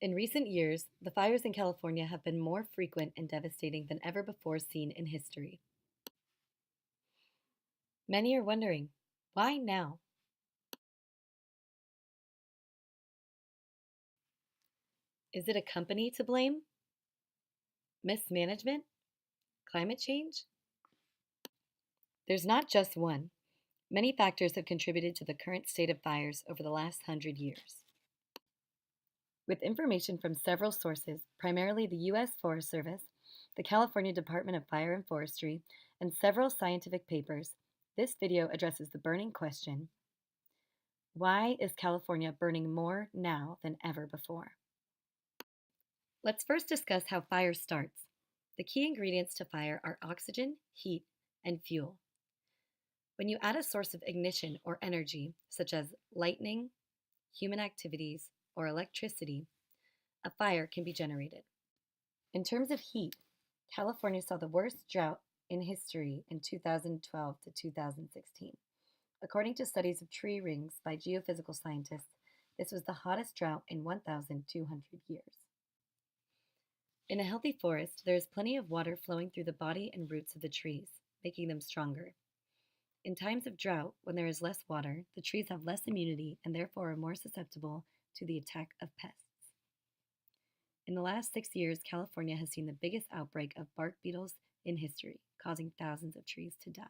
In recent years, the fires in California have been more frequent and devastating than ever before seen in history. Many are wondering, why now? Is it a company to blame? Mismanagement? Climate change? There's not just one. Many factors have contributed to the current state of fires over the last 100 years. With information from several sources, primarily the U.S. Forest Service, the California Department of Fire and Forestry, and several scientific papers, this video addresses the burning question: why is California burning more now than ever before? Let's first discuss how fire starts. The key ingredients to fire are oxygen, heat, and fuel. When you add a source of ignition or energy, such as lightning, human activities, or electricity, a fire can be generated. In terms of heat, California saw the worst drought in history in 2012 to 2016. According to studies of tree rings by geophysical scientists, this was the hottest drought in 1,200 years. In a healthy forest, there is plenty of water flowing through the body and roots of the trees, making them stronger. In times of drought, when there is less water, the trees have less immunity and therefore are more susceptible to the attack of pests. In the last 6 years, California has seen the biggest outbreak of bark beetles in history, causing thousands of trees to die.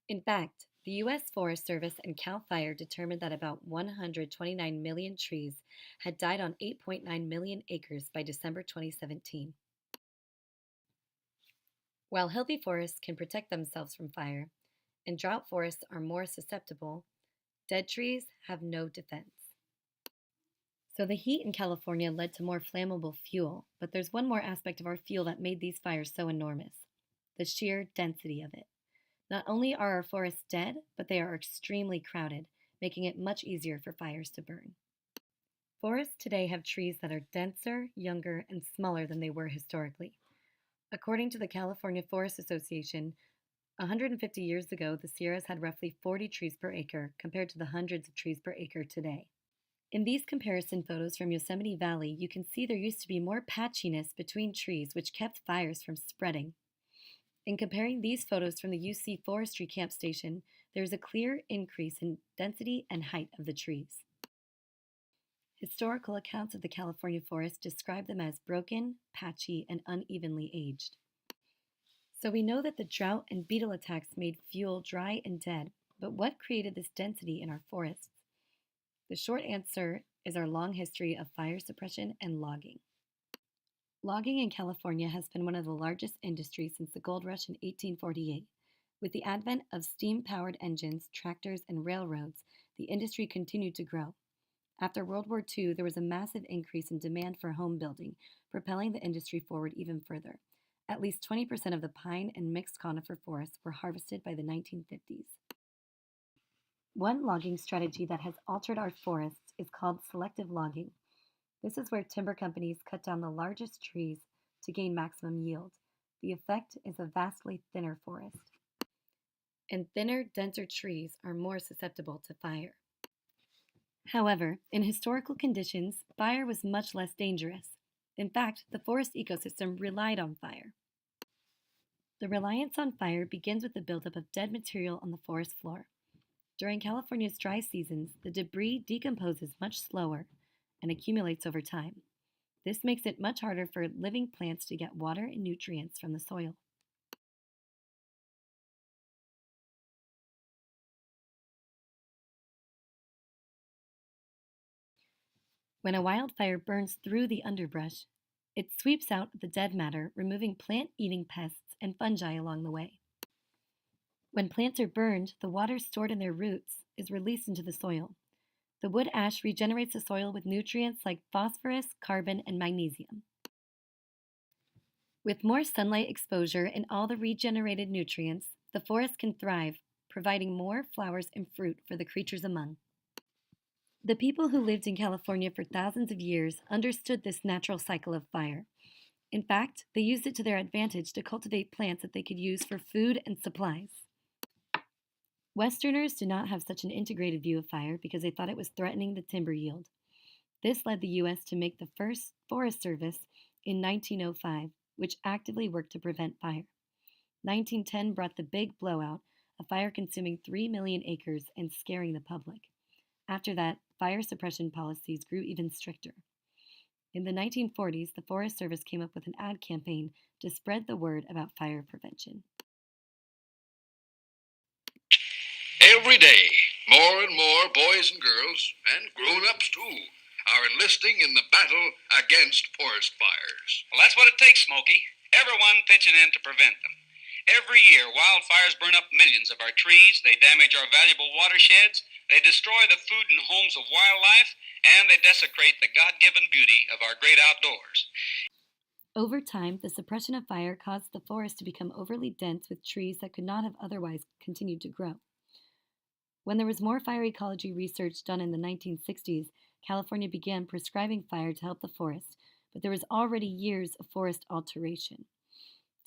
In fact, the U.S. Forest Service and CAL FIRE determined that about 129 million trees had died on 8.9 million acres by December 2017. While healthy forests can protect themselves from fire, and drought forests are more susceptible, dead trees have no defense. So the heat in California led to more flammable fuel, but there's one more aspect of our fuel that made these fires so enormous: the sheer density of it. Not only are our forests dead, but they are extremely crowded, making it much easier for fires to burn. Forests today have trees that are denser, younger, and smaller than they were historically. According to the California Forest Association, 150 years ago, the Sierras had roughly 40 trees per acre compared to the hundreds of trees per acre today. In these comparison photos from Yosemite Valley, you can see there used to be more patchiness between trees, which kept fires from spreading. In comparing these photos from the UC Forestry Camp Station, there is a clear increase in density and height of the trees. Historical accounts of the California forest describe them as broken, patchy, and unevenly aged. So we know that the drought and beetle attacks made fuel dry and dead, but what created this density in our forests? The short answer is our long history of fire suppression and logging. Logging in California has been one of the largest industries since the gold rush in 1848. With the advent of steam-powered engines, tractors, and railroads, the industry continued to grow. After World War II, there was a massive increase in demand for home building, propelling the industry forward even further. At least 20% of the pine and mixed conifer forests were harvested by the 1950s. One logging strategy that has altered our forests is called selective logging. This is where timber companies cut down the largest trees to gain maximum yield. The effect is a vastly thinner forest. And thinner, denser trees are more susceptible to fire. However, in historical conditions, fire was much less dangerous. In fact, the forest ecosystem relied on fire. The reliance on fire begins with the buildup of dead material on the forest floor. During California's dry seasons, the debris decomposes much slower and accumulates over time. This makes it much harder for living plants to get water and nutrients from the soil. When a wildfire burns through the underbrush, it sweeps out the dead matter, removing plant-eating pests and fungi along the way. When plants are burned, the water stored in their roots is released into the soil. The wood ash regenerates the soil with nutrients like phosphorus, carbon, and magnesium. With more sunlight exposure and all the regenerated nutrients, the forest can thrive, providing more flowers and fruit for the creatures among. The people who lived in California for thousands of years understood this natural cycle of fire. In fact, they used it to their advantage to cultivate plants that they could use for food and supplies. Westerners did not have such an integrated view of fire because they thought it was threatening the timber yield. This led the U.S. to make the first Forest Service in 1905, which actively worked to prevent fire. 1910 brought the big blowout, a fire consuming 3 million acres and scaring the public. After that, fire suppression policies grew even stricter. In the 1940s, the Forest Service came up with an ad campaign to spread the word about fire prevention. Every day, more and more boys and girls, and grown-ups too, are enlisting in the battle against forest fires. Well, that's what it takes, Smokey. Everyone pitching in to prevent them. Every year, wildfires burn up millions of our trees, they damage our valuable watersheds, they destroy the food and homes of wildlife, and they desecrate the God-given beauty of our great outdoors. Over time, the suppression of fire caused the forest to become overly dense with trees that could not have otherwise continued to grow. When there was more fire ecology research done in the 1960s, California began prescribing fire to help the forest, but there was already years of forest alteration.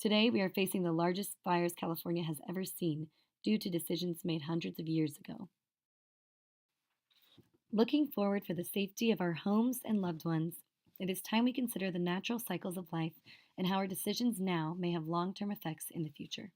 Today, we are facing the largest fires California has ever seen due to decisions made hundreds of years ago. Looking forward for the safety of our homes and loved ones, it is time we consider the natural cycles of life and how our decisions now may have long-term effects in the future.